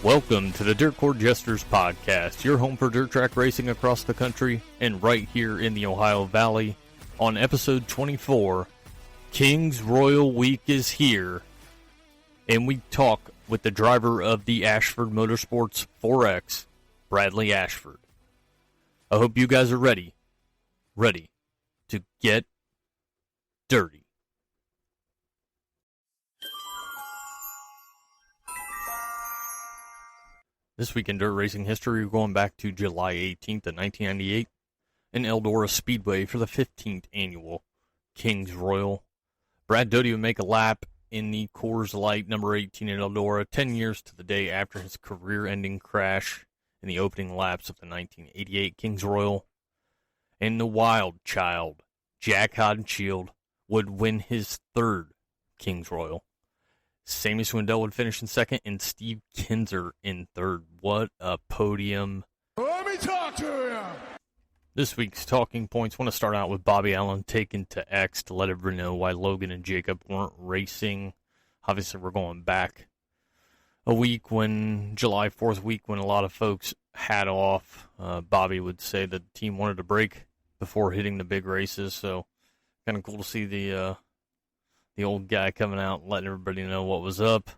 Welcome to the Dirt Court Jesters podcast, your home for dirt track racing across the country and right here in the Ohio Valley. On episode 24, Kings Royal Week is here, and we talk with the driver of the Ashford Motorsports 4X, Bradley Ashford. I hope you guys are ready to get dirty. This week in dirt racing history, we're going back to July 18th of 1998 in Eldora Speedway for the 15th annual Kings Royal. Brad Doty would make a lap in the Coors Light number 18 in Eldora 10 years to the day after his career-ending crash in the opening laps of the 1988 Kings Royal. And the wild child, Jack Hodenshield, would win his third Kings Royal. Sammy Swindell would finish in second, and Steve Kinzer in third. What a podium. Let me talk to you. This week's talking points, want to start out with Bobby Allen taken to X to let everyone know why Logan and Jacob weren't racing. Obviously, we're going back a week when, July 4th week, when a lot of folks had off. Bobby would say that the team wanted a break before hitting the big races, so kind of cool to see the old guy coming out and letting everybody know what was up.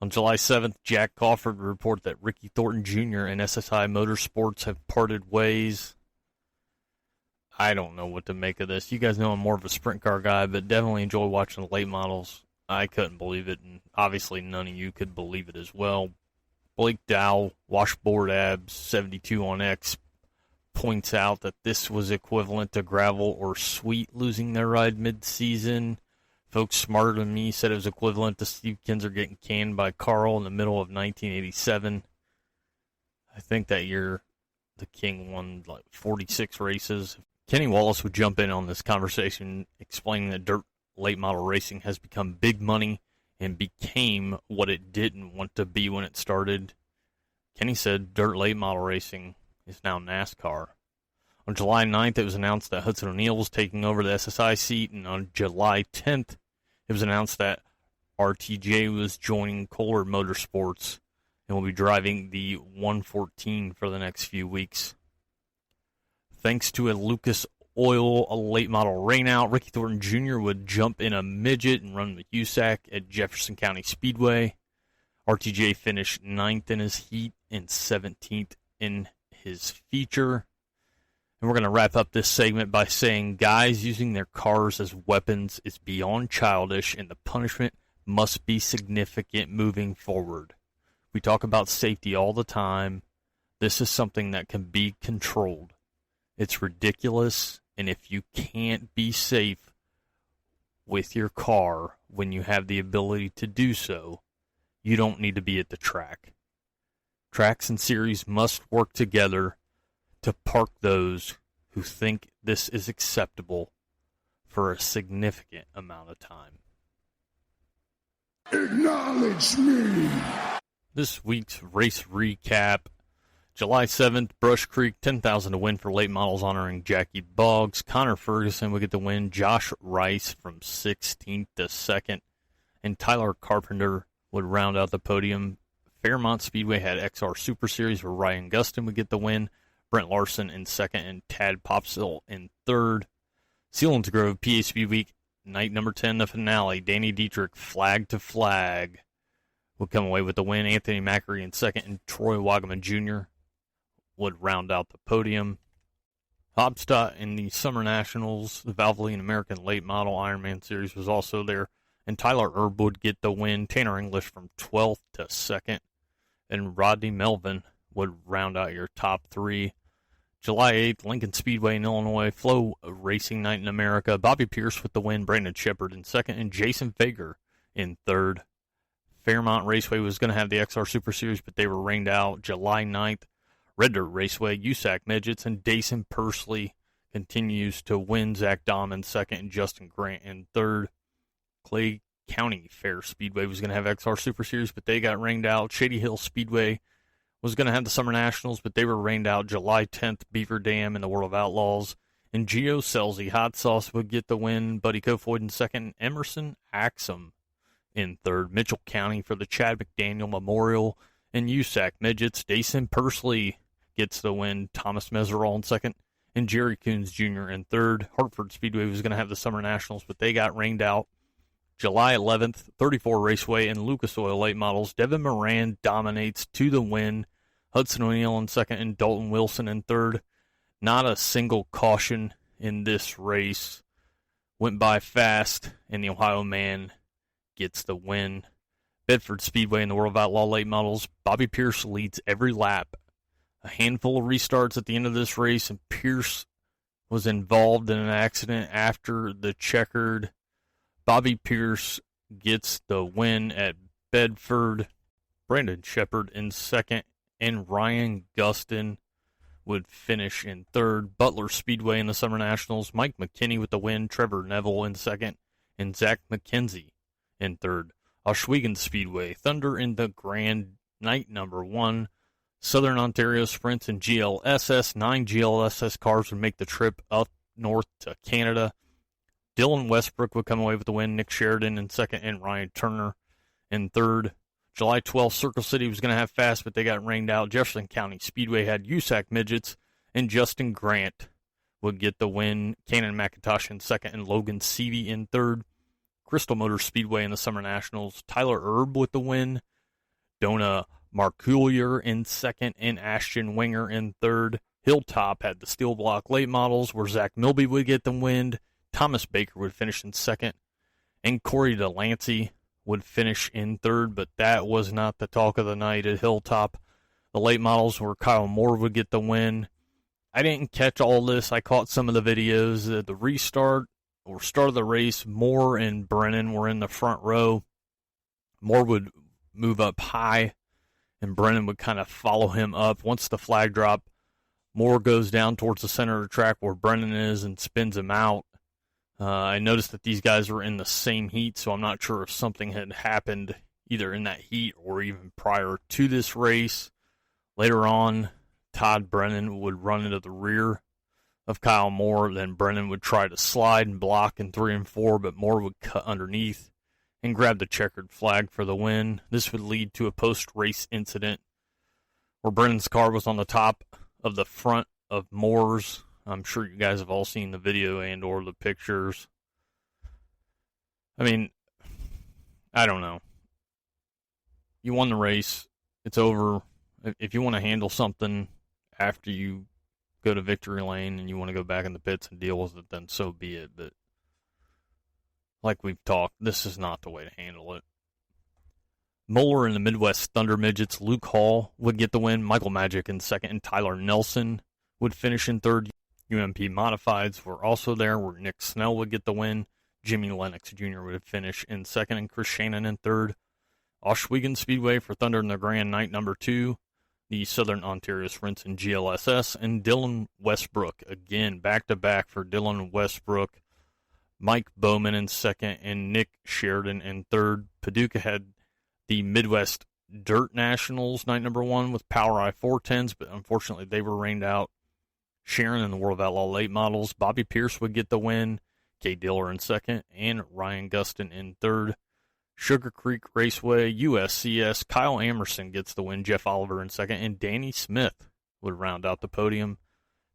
On July 7th, Jack Crawford reported that Ricky Thornton Jr. and SSI Motorsports have parted ways. I don't know what to make of this. You guys know I'm more of a sprint car guy, but definitely enjoy watching the late models. I couldn't believe it, and obviously none of you could believe it as well. Blake Dow, Washboard Abs 72 on X, points out that this was equivalent to Gravel or Sweet losing their ride mid-season. Folks smarter than me said it was equivalent to Steve Kinzer getting canned by Carl in the middle of 1987. I think that year the King won like 46 races. Kenny Wallace would jump in on this conversation, explaining that dirt late model racing has become big money and became what it didn't want to be when it started. Kenny said dirt late model racing is now NASCAR. On July 9th, it was announced that Hudson O'Neal was taking over the SSI seat, and on July 10th, it was announced that RTJ was joining Kohler Motorsports and will be driving the 114 for the next few weeks. Thanks to a Lucas Oil late model rainout, Ricky Thornton Jr. would jump in a midget and run the USAC at Jefferson County Speedway. RTJ finished 9th in his heat and 17th in his feature. And we're going to wrap up this segment by saying guys using their cars as weapons is beyond childish, and the punishment must be significant moving forward. We talk about safety all the time. This is something that can be controlled. It's ridiculous, and if you can't be safe with your car when you have the ability to do so, you don't need to be at the track. Tracks and series must work together to park those who think this is acceptable for a significant amount of time. Acknowledge me. This week's race recap. July 7th, Brush Creek, 10,000 to win for late models honoring Jackie Boggs. Connor Ferguson would get the win. Josh Rice from 16th to 2nd. And Tyler Carpenter would round out the podium. Fairmont Speedway had XR Super Series where Ryan Gustin would get the win. Brent Larson in second and Tad Popsill in third. Selinsgrove PA Speed Week, night number 10, the finale. Danny Dietrich, flag to flag, would come away with the win. Anthony Macri in second and Troy Wagaman Jr. would round out the podium. Hobstadt in the Summer Nationals, the Valvoline American Late Model Ironman Series was also there. And Tyler Erb would get the win. Tanner English from 12th to 2nd. And Rodney Melvin would round out your top three. July 8th, Lincoln Speedway in Illinois, Flow Racing Night in America. Bobby Pierce with the win, Brandon Shepard in second, and Jason Fager in third. Fairmont Raceway was going to have the XR Super Series, but they were rained out. July 9th, Red Dirt Raceway, USAC Midgets, and Dason Pursley continues to win. Zach Dahm in second, and Justin Grant in third. Clay County Fair Speedway was going to have XR Super Series, but they got rained out. Shady Hill Speedway was going to have the Summer Nationals, but they were rained out. July 10th, Beaver Dam in the World of Outlaws. And Gio Selzy, Hot Sauce, would get the win. Buddy Kofoid in second. Emerson Axum in third. Mitchell County for the Chad McDaniel Memorial. and USAC midgets. Dason Pursley gets the win. Thomas Meserol in second, and Jerry Coons Jr. in third. Hartford Speedway was going to have the Summer Nationals, but they got rained out. July 11th, 34 Raceway and Lucas Oil late models. Devin Moran dominates to the win. Hudson O'Neill in second and Dalton Wilson in third. Not a single caution in this race. Went by fast, and the Ohio man gets the win. Bedford Speedway in the World of Outlaw late models. Bobby Pierce leads every lap. A handful of restarts at the end of this race, and Pierce was involved in an accident after the checkered. Bobby Pierce gets the win at Bedford. Brandon Shepard in second, and Ryan Gustin would finish in third. Butler Speedway in the Summer Nationals. Mike McKinney with the win. Trevor Neville in second, and Zach McKenzie in third. Oswego Speedway. Thunder in the Grand Night number 1. Southern Ontario Sprints and GLSS. 9 GLSS cars would make the trip up north to Canada. Dylan Westbrook would come away with the win. Nick Sheridan in second, and Ryan Turner in third. July 12th, Circle City was going to have fast, but they got rained out. Jefferson County Speedway had USAC midgets, and Justin Grant would get the win. Cannon McIntosh in second, and Logan Seavey in third. Crystal Motor Speedway in the Summer Nationals. Tyler Erb with the win. Donna Marculier in second, and Ashton Winger in third. Hilltop had the steel block late models, where Zach Milby would get the win. Thomas Baker would finish in second, and Corey Delancey would finish in third, but that was not the talk of the night at Hilltop. The late models were Kyle Moore would get the win. I didn't catch all this. I caught some of the videos. The restart or start of the race, Moore and Brennan were in the front row. Moore would move up high, and Brennan would kind of follow him up. Once the flag dropped, Moore goes down towards the center of the track where Brennan is and spins him out. I noticed that these guys were in the same heat, so I'm not sure if something had happened either in that heat or even prior to this race. Later on, Todd Brennan would run into the rear of Kyle Moore. Then Brennan would try to slide and block in 3 and 4, but Moore would cut underneath and grab the checkered flag for the win. This would lead to a post-race incident where Brennan's car was on the top of the front of Moore's. I'm sure you guys have all seen the video and or the pictures. I mean, I don't know. You won the race. It's over. If you want to handle something after you go to victory lane and you want to go back in the pits and deal with it, then so be it. But like we've talked, this is not the way to handle it. Moeller in the Midwest Thunder Midgets. Luke Hall would get the win. Michael Magic in second, and Tyler Nelson would finish in third. UMP Modifieds were also there, where Nick Snell would get the win. Jimmy Lennox Jr. would finish in second, and Chris Shannon in third. Oswego Speedway for Thunder in the Grand Night number 2. The Southern Ontario Sprints and GLSS, and Dylan Westbrook. Again, back-to-back for Dylan Westbrook. Mike Bowman in second, and Nick Sheridan in third. Paducah had the Midwest Dirt Nationals night number 1 with Power Eye 410s, but unfortunately they were rained out. Sharon in the World of Outlaw late models. Bobby Pierce would get the win. Kay Diller in second, and Ryan Gustin in third. Sugar Creek Raceway, USCS. Kyle Amerson gets the win. Jeff Oliver in second, and Danny Smith would round out the podium.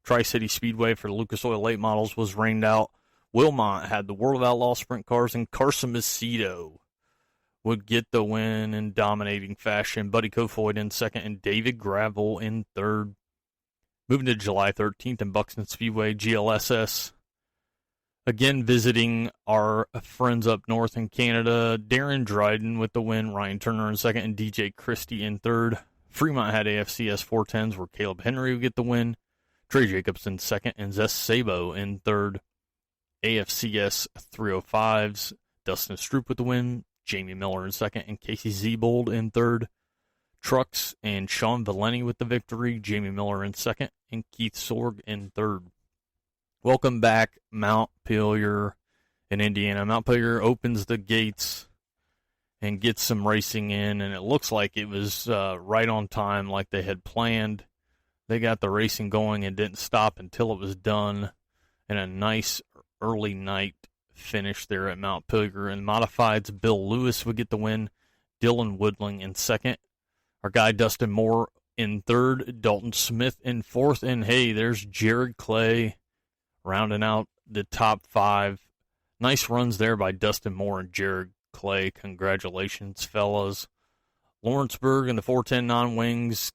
Tri-City Speedway for the Lucas Oil late models was rained out. Wilmot had the World of Outlaw sprint cars, and Carson Macedo would get the win in dominating fashion. Buddy Kofoid in second, and David Gravel in third. Moving to July 13th in Buxton Speedway, GLSS. Again, visiting our friends up north in Canada. Darren Dryden with the win. Ryan Turner in second, and DJ Christie in third. Fremont had AFCS 410s, where Caleb Henry would get the win. Trey Jacobs in second, and Zess Sabo in third. AFCS 305s. Dustin Stroop with the win. Jamie Miller in second, and Casey Zebold in third. Trucks and Sean Valeni with the victory. Jamie Miller in second, and Keith Sorg in third. Welcome back, Mount Pilger in Indiana. Mount Pilger opens the gates and gets some racing in, and it looks like it was right on time like they had planned. They got the racing going and didn't stop until it was done, and a nice early night finish there at Mount Pilger. And Modifieds, Bill Lewis would get the win. Dylan Woodling in second. Our guy Dustin Moore in third, Dalton Smith in fourth, and hey, there's Jared Clay rounding out the top five. Nice runs there by Dustin Moore and Jared Clay. Congratulations, fellas. Lawrenceburg in the 410 non-wings,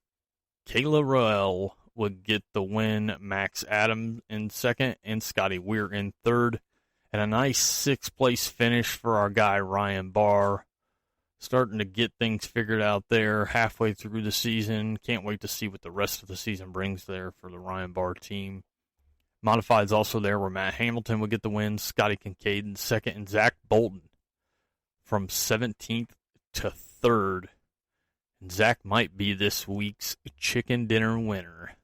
Kayla Roell would get the win. Max Adams in second and Scotty Weir in third. And a nice sixth-place finish for our guy Ryan Barr. Starting to get things figured out there halfway through the season. Can't wait to see what the rest of the season brings there for the Ryan Barr team. Modifieds also there where Matt Hamilton would get the win. Scotty Kincaid in second and Zach Bolton from 17th to 3rd. And Zach might be this week's chicken dinner winner.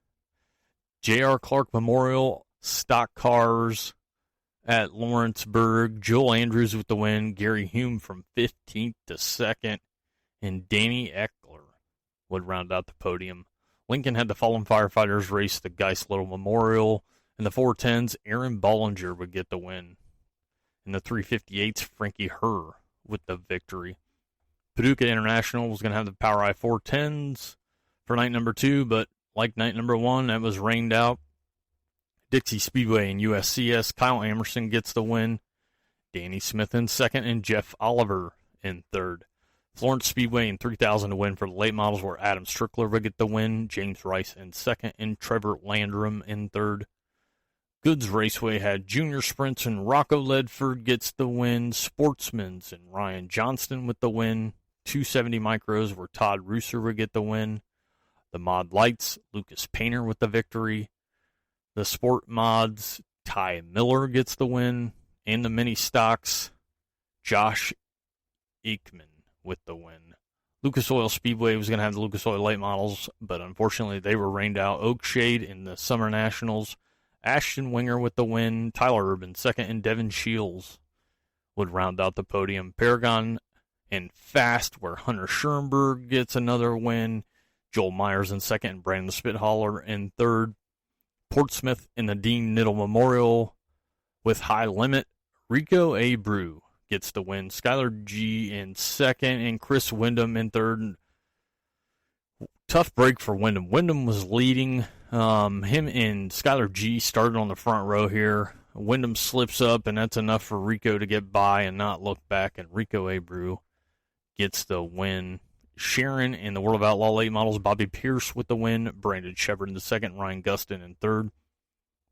J.R. Clark Memorial Stock Cars at Lawrenceburg. Joel Andrews with the win. Gary Hume from 15th to 2nd. And Danny Eckler would round out the podium. Lincoln had the Fallen Firefighters race the Geist Little Memorial. In the 410s, Aaron Bollinger would get the win. In the 358s, Frankie Herr with the victory. Paducah International was going to have the Power Eye 410s for night number 2, but like night number 1, that was rained out. Dixie Speedway and USCS, Kyle Amerson gets the win. Danny Smith in second and Jeff Oliver in third. Florence Speedway and 3000 to win for the late models where Adam Strickler would get the win. James Rice in second and Trevor Landrum in third. Goods Raceway had junior sprints and Rocco Ledford gets the win. Sportsman's and Ryan Johnston with the win. 270 micros where Todd Rooser would get the win. The Mod Lights, Lucas Painter with the victory. The Sport Mods, Ty Miller gets the win. And the Mini Stocks, Josh Aikman with the win. Lucas Oil Speedway was going to have the Lucas Oil late models, but unfortunately they were rained out. Oakshade in the Summer Nationals. Ashton Winger with the win. Tyler Urban second, and Devin Shields would round out the podium. Paragon and Fast, where Hunter Schoenberg gets another win. Joel Myers in second, and Brandon Spithaler in third. Portsmouth in the Dean Niddle Memorial with High Limit. Rico Abreu gets the win. Skylar G in second, and Chris Wyndham in third. Tough break for Wyndham. Wyndham was leading. Him and Skylar G started on the front row here. Wyndham slips up, and that's enough for Rico to get by and not look back, and Rico Abreu gets the win. Sharon in the World of Outlaw late models, Bobby Pierce with the win. Brandon Shepard in the second, Ryan Gustin in third.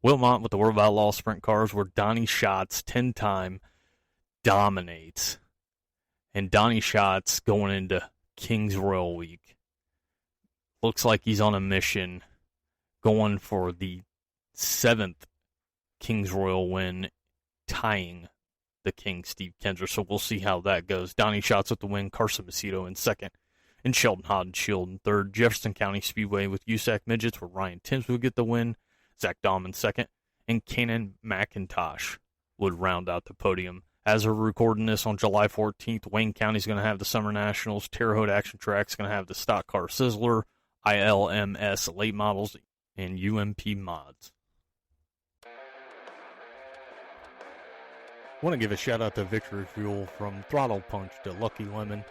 Wilmot with the World of Outlaw sprint cars, where Donnie Schatz, 10-time, dominates. And Donnie Schatz going into Kings Royal Week. Looks like he's on a mission going for the 7th Kings Royal win, tying the King Steve Kendra. So we'll see how that goes. Donnie Schatz with the win, Carson Macedo in second, and Sheldon Hodenshield in third. Jefferson County Speedway with USAC Midgets, where Ryan Timms would get the win. Zach Dahm in second, and Kanan McIntosh would round out the podium. As we're recording this on July 14th, Wayne County's going to have the Summer Nationals. Terre Haute Action Track's going to have the Stock Car Sizzler, ILMS late models, and UMP mods. Want to give a shout out to Victory Fuel. From Throttle Punch to Lucky Lemon.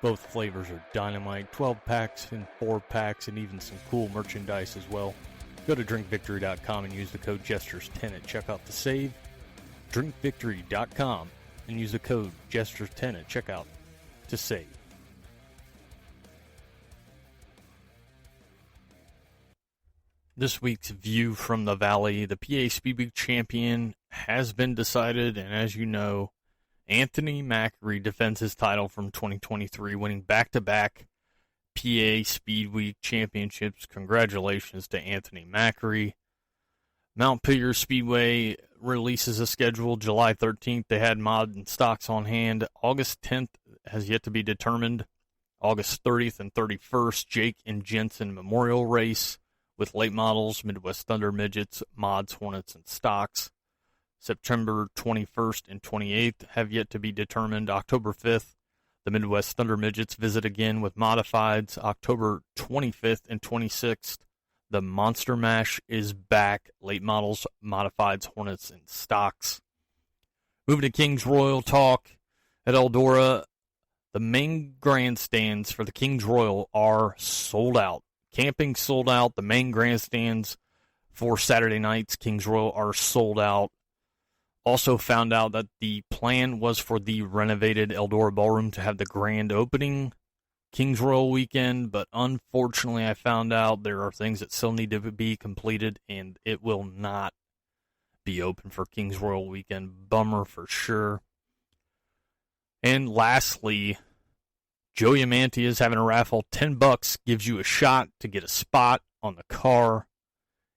Both flavors are dynamite. 12 packs and 4 packs, and even some cool merchandise as well. Go to drinkvictory.com and use the code Gestures10 at checkout to save. Drinkvictory.com and use the code Gestures10 at checkout to save. This week's View from the Valley, the PA Speed Week champion has been decided, and as you know, Anthony Macri defends his title from 2023, winning back-to-back PA Speed Week championships. Congratulations to Anthony Macri. Mount Pilgrim Speedway releases a schedule July 13th. They had mod and stocks on hand. August 10th has yet to be determined. August 30th and 31st, Jake and Jensen Memorial Race with late models, Midwest Thunder Midgets, mods, Hornets, and stocks. September 21st and 28th have yet to be determined. October 5th, the Midwest Thunder Midgets visit again with modifieds. October 25th and 26th, the Monster Mash is back. Late models, modifieds, Hornets, and stocks. Moving to Kings Royal talk at Eldora. The main grandstands for the Kings Royal are sold out. Camping sold out. The main grandstands for Saturday night's Kings Royal are sold out. Also found out that the plan was for the renovated Eldora Ballroom to have the grand opening Kings Royal weekend, but unfortunately I found out there are things that still need to be completed, and it will not be open for Kings Royal weekend. Bummer for sure. And lastly, Joey Amantia is having a raffle. $10 gives you a shot to get a spot on the car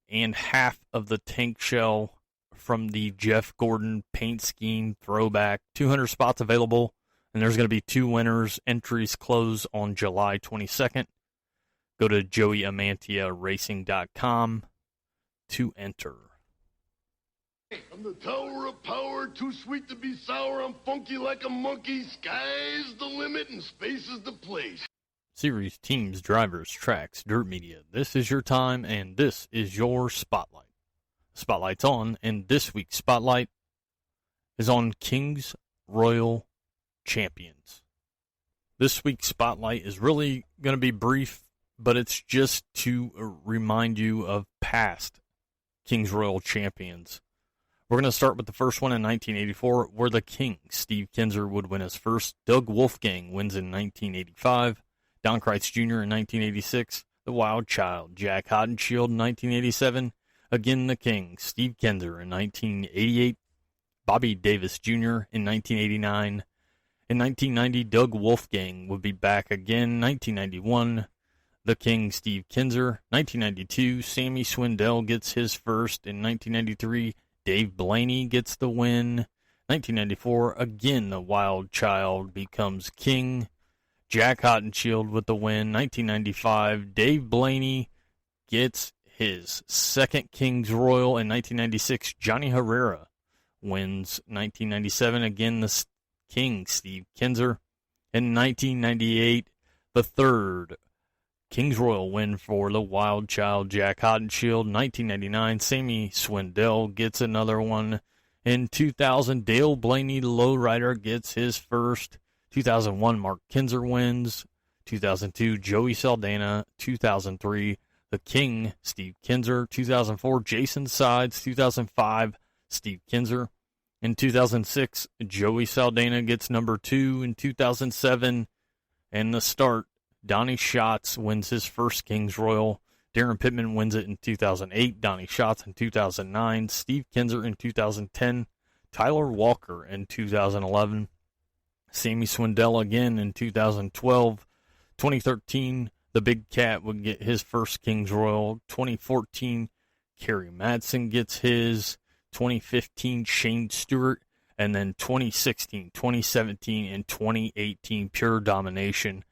and half of the tank shell from the Jeff Gordon paint scheme throwback. 200 spots available, and there's going to be 2 winners. Entries close on July 22nd. Go to joeyamantiaracing.com to enter. I'm the tower of power, too sweet to be sour. I'm funky like a monkey. Sky's the limit and space is the place. Series, teams, drivers, tracks, dirt media. This is your time, and this is your spotlight. Spotlight's on, and this week's spotlight is on Kings Royal Champions. This week's spotlight is really going to be brief, but it's just to remind you of past Kings Royal Champions. We're going to start with the first one in 1984, where the King, Steve Kinzer, would win his first. Doug Wolfgang wins in 1985. Don Kreitz Jr. in 1986. The Wild Child, Jack Hottenshield in 1987. Again, the King, Steve Kinzer in 1988. Bobby Davis Jr. in 1989. In 1990, Doug Wolfgang would be back again. 1991, the King, Steve Kinzer. 1992, Sammy Swindell gets his first. In 1993, Dave Blaney gets the win. 1994, again, the Wild Child becomes King. Jack Hottenshield with the win. 1995, Dave Blaney gets his second Kings Royal. In 1996, Johnny Herrera wins. 1997, again, the King, Steve Kinzer. In 1998, the third Kings Royal win for the Wild Child, Jack Hottenshield. 1999, Sammy Swindell gets another one. In 2000, Dale Blaney, the lowrider, gets his first. 2001, Mark Kinzer wins. 2002, Joey Saldana. 2003, the King, Steve Kinzer. 2004, Jason Sides. 2005, Steve Kinzer. In 2006, Joey Saldana gets number 2. In 2007, and the start, Donnie Schatz wins his first Kings Royal. Darren Pittman wins it in 2008. Donnie Schatz in 2009. Steve Kinzer in 2010. Tyler Walker in 2011. Sammy Swindell again in 2012. 2013, the Big Cat would get his first Kings Royal. 2014, Kerry Madsen gets his. 2015, Shane Stewart. And then 2016, 2017, and 2018, Pure Domination.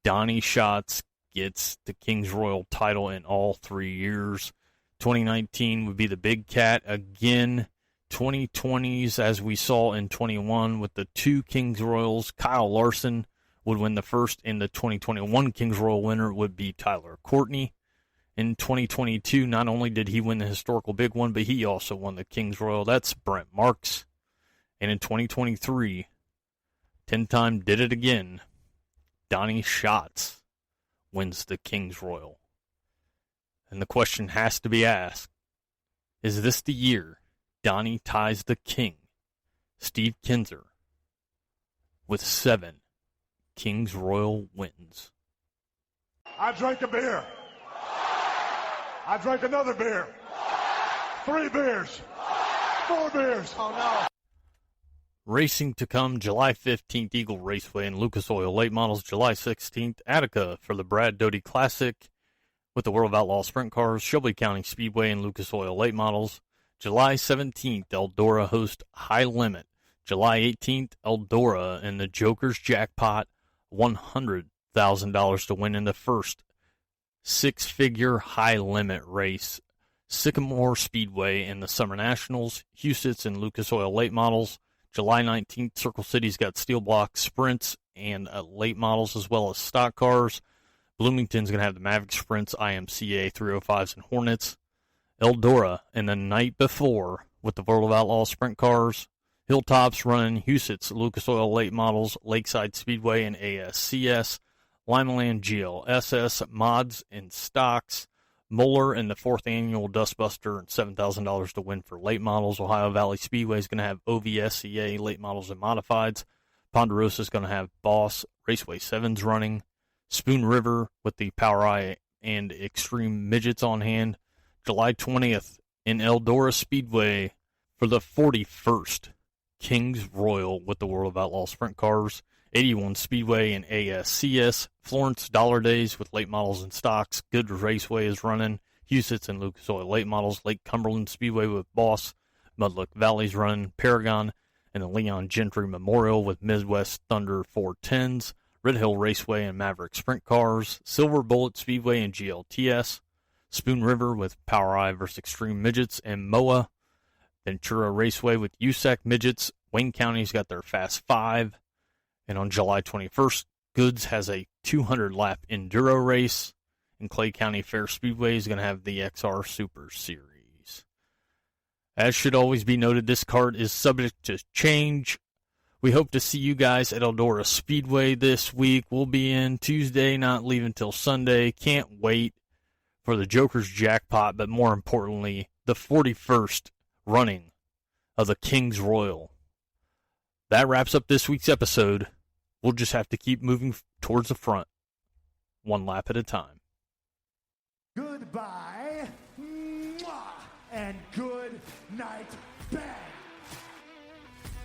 Donnie Schatz gets the Kings Royal title in all 3 years. 2019 would be the Big Cat again. 2020s, as we saw in 21 with the 2 Kings Royals. Kyle Larson would win the first, and the 2021 Kings Royal winner would be Tyler Courtney. In 2022, not only did he win the historical big one, but he also won the Kings Royal. That's Brent Marks. And in 2023, 10-time did it again, Donnie Schatz wins the Kings Royal. And the question has to be asked, is this the year Donnie ties the King, Steve Kinzer, with 7 Kings Royal wins? I drank a beer. I drank another beer. 3 beers. 4 beers. Oh, no. Racing to come July 15th, Eagle Raceway and Lucas Oil Late Models. July 16th, Attica for the Brad Doty Classic with the World of Outlaw Sprint Cars. Shelby County Speedway and Lucas Oil Late Models. July 17th, Eldora host High Limit. July 18th, Eldora and the Joker's Jackpot. $100,000 to win in the first 6-figure High Limit race. Sycamore Speedway and the Summer Nationals. Huset's and Lucas Oil Late Models. July 19th, Circle City's got steel block sprints and late models as well as stock cars. Bloomington's going to have the Mavic Sprints, IMCA 305s, and Hornets. Eldora, and the night before with the World of Outlaw Sprint Cars, Hilltops running Huset's Lucas Oil late models, Lakeside Speedway and ASCS, Limeland GLSS, mods and stocks, Moeller and the 4th annual Dustbuster, and $7,000 to win for late models. Ohio Valley Speedway is going to have OVSCA late models and modifieds. Ponderosa is going to have Boss Raceway 7s running. Spoon River with the Power Eye and Extreme Midgets on hand. July 20th in Eldora Speedway for the 41st Kings Royal with the World of Outlaw Sprint Cars. 81 Speedway and ASCS. Florence Dollar Days with late models and stocks. Good Raceway is running. Huset's and Lucas Oil late models. Lake Cumberland Speedway with Boss. Mudlick Valley's running. Paragon and the Leon Gentry Memorial with Midwest Thunder 410s. Red Hill Raceway and Maverick Sprint Cars. Silver Bullet Speedway and GLTS. Spoon River with Power Eye vs. Extreme Midgets and MOA. Ventura Raceway with USAC Midgets. Wayne County's got their Fast 5. And on July 21st, Goods has a 200-lap enduro race. And Clay County Fair Speedway is going to have the XR Super Series. As should always be noted, this card is subject to change. We hope to see you guys at Eldora Speedway this week. We'll be in Tuesday, not leaving till Sunday. Can't wait for the Joker's Jackpot, but more importantly, the 41st running of the Kings Royal. That wraps up this week's episode. We'll just have to keep moving towards the front, one lap at a time. Goodbye, and good night, bang.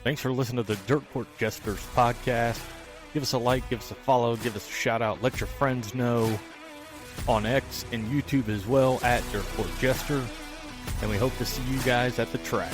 Thanks for listening to the Dirt Court Jesters podcast. Give us a like, give us a follow, give us a shout out. Let your friends know on X and YouTube as well at Dirt Court Jester. And we hope to see you guys at the track.